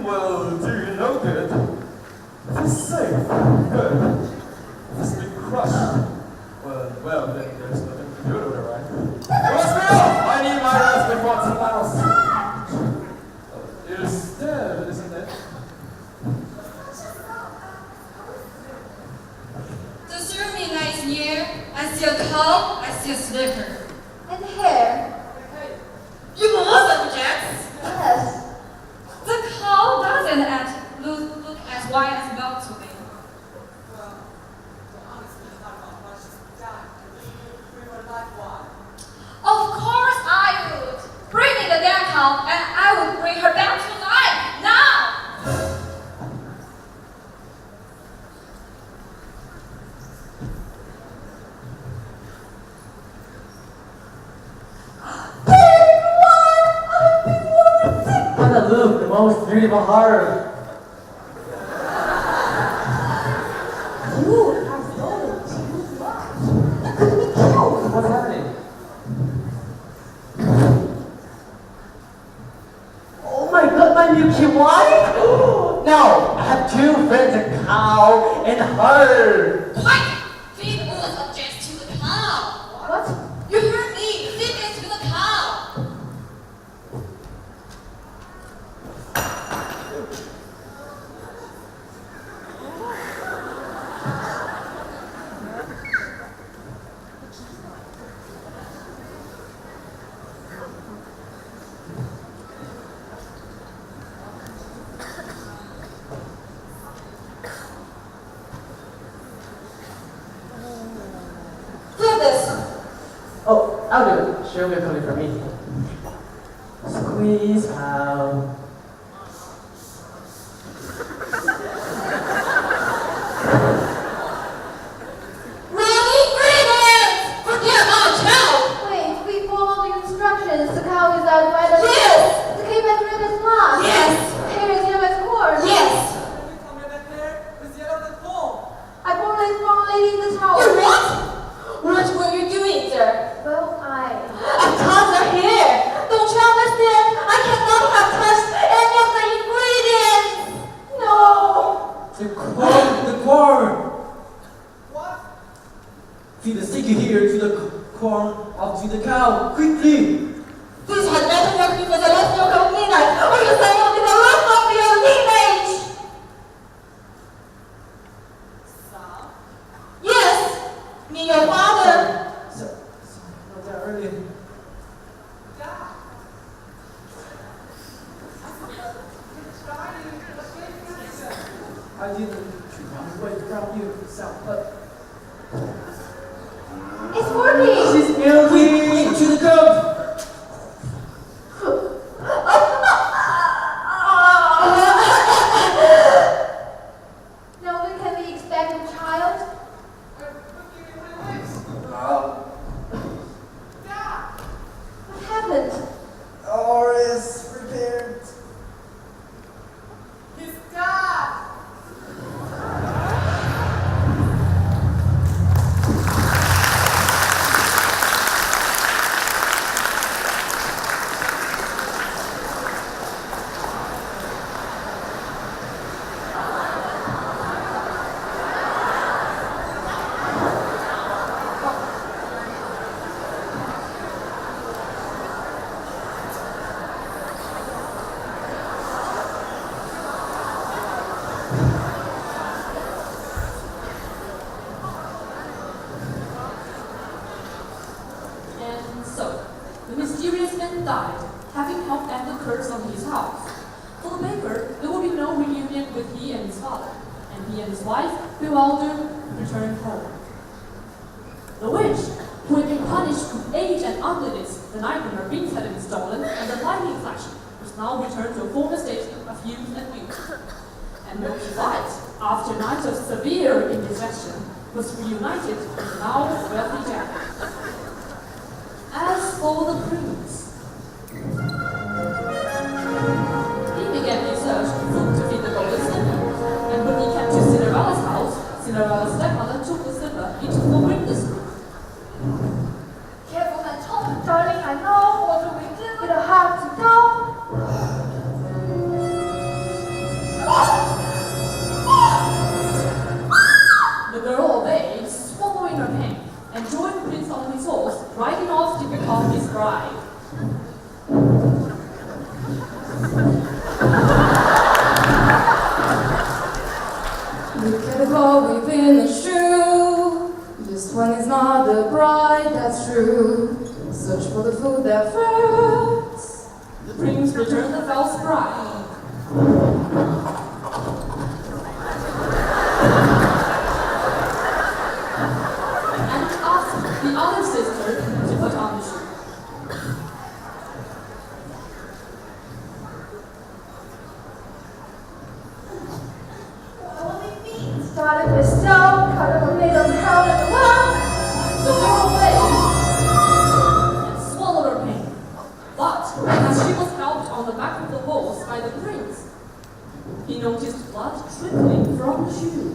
Well, do you know good? It's safe. Good. It's been crushed. Well, then there's nothing to do with it, right? You must be off! I need my rest before 2 hours. It is dead, isn't it? The sermon is near. I see a cow, I see a slipper. And hair. You must object. Yes. The cow doesn't look as white as milk to me. Of course I would. Bring me the dead cow and I would bring her back to life now. Anna Luke, the most beautiful heart. You have stolen too much. You could be killed. What's happening? Oh my god, my Milky White! No, I have two friends, a cow and her. Quiet! Feed always objects to the cow. What? You heard me. Feed it to the cow. Do this. Oh, I'll do it. She'll get coming for me. Squeeze out. Ready? Greetings! Forget about cow. Wait, we follow the instructions. The cow is out by the Yes. The cape is red as blood. Yes. Hair is yellow as corn. Yes. I formulated in the tower. You what? What were you doing there? Well, I touched her hair. Don't you understand? I cannot have touched any of the ingredients. No. The corn! What? Feed the sticky here to the corn, out to the cow, quickly! This had better work because the last joke of midnight, or you say you'll be the last of your lineage. Yes, me, your father. Sorry, not that early. I didn't run away from you, Sam, but it's working. she's milking to the goat! Now when can we expect a child? What happened? Oris having helped end the curse on his house. For the baker, there will be no reunion with he and his father, and he and his wife, bewildered, returned home. The witch, who had been punished with age and ugliness the night when her rings had been stolen and the lightning flashing, was now returned to a former state of youth and beauty. And Milky White, after a night of severe indigestion, was reunited with the now wealthy Jack. As for the prince, he began his search for food to feed the golden slipper, and when he came to Cinderella's house, Cinderella's stepmother took the slipper into the witness room. Careful and tall, darling, I know what do we do? It'll have to go. The girl obeyed, swallowing her pain, and joined the prince on his horse, riding off to become his bride. Look at the ball within the shoe. This one is not the bride, that's true. Search for the food that fits. The prince returned the false bride. And asked the other sister to put on the shoe. What will it be? Started with stone, cut up a middle, curl in the wall. The girl obeyed and swallowed her pain. But as she was helped on the back of the horse by the prince, he noticed blood trickling from the shoe.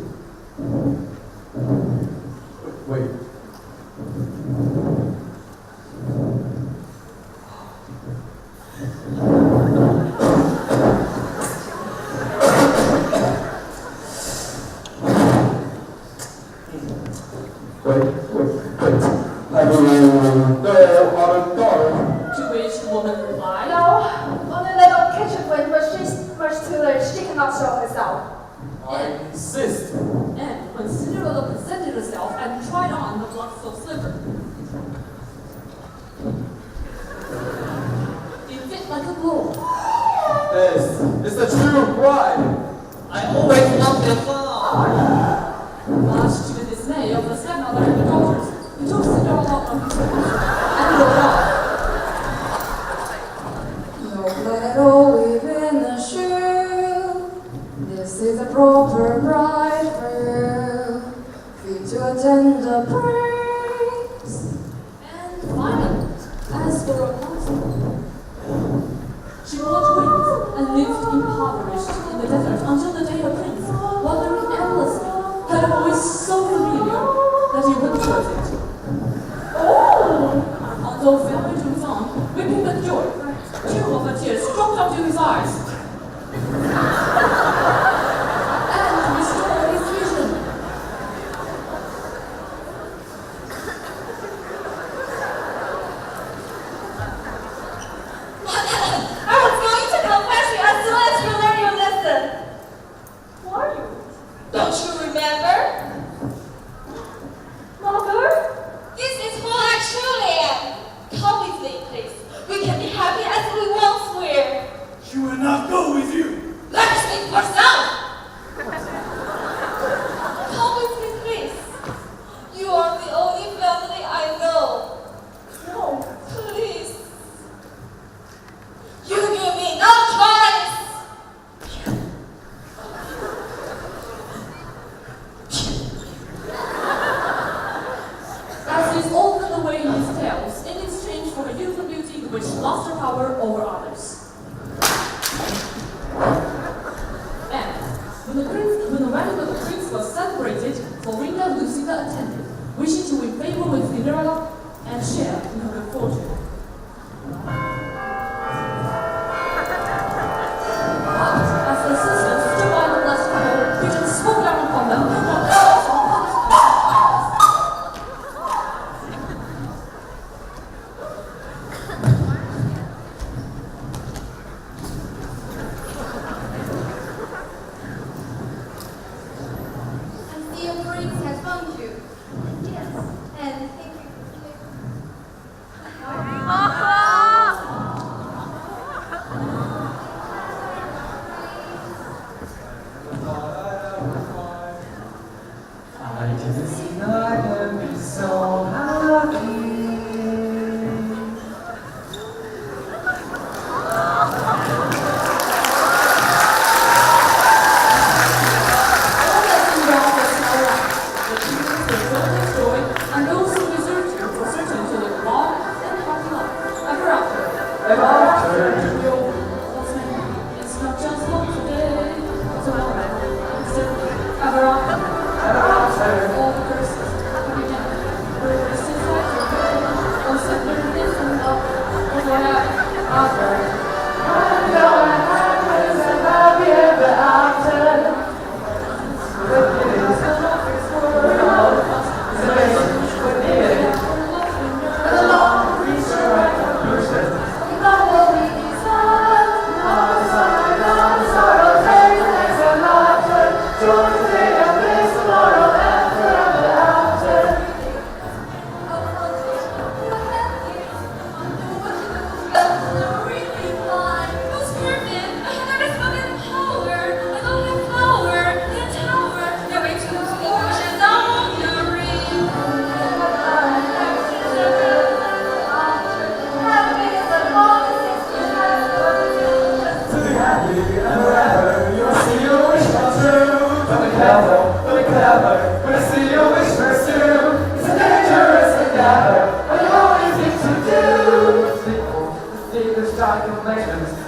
Wait. Have you there are a daughter? To which the woman replied, No, only little kitchen wench, but she's much too late. She cannot show herself. I insist. And when Cinderella presented herself and tried on the blood-soaked slipper, it fit like a glove. This is the true bride. I always loved your father. Much to the dismay of the stepmother and the daughters, he took Cinderella on his horse and rode off. No blood at all within the shoe. This is a proper bride for you. Fit to attend the prince. And finally, as for Rapunzel, she brought wings and lived impoverished in the desert until the day her prince, wandering endlessly, heard a voice so familiar that he went towards it. Although fell into his arms, weeping with joy, two of her tears dropped onto his eyes. And restored his vision. I was going to confess you as soon as you learn your lesson. Who are you? Don't you remember? Mother? This is who I truly am. Come with me, please. We can be happy as we once were. She will not go with you. Let her speak for herself. Come with me, please. You are the only family I know. No. Please. You give me no choice. As is often the way in his tales, in exchange for her youth and beauty, the witch lost her power over others. And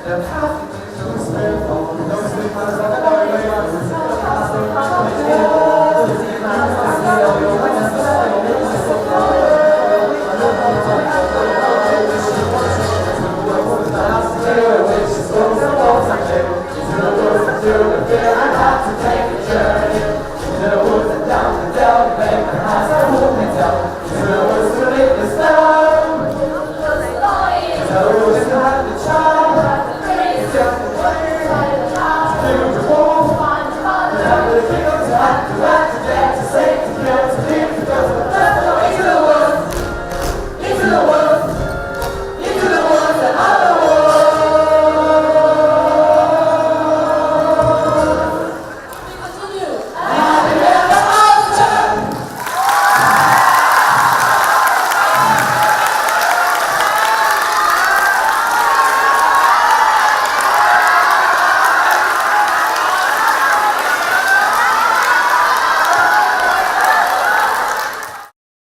The path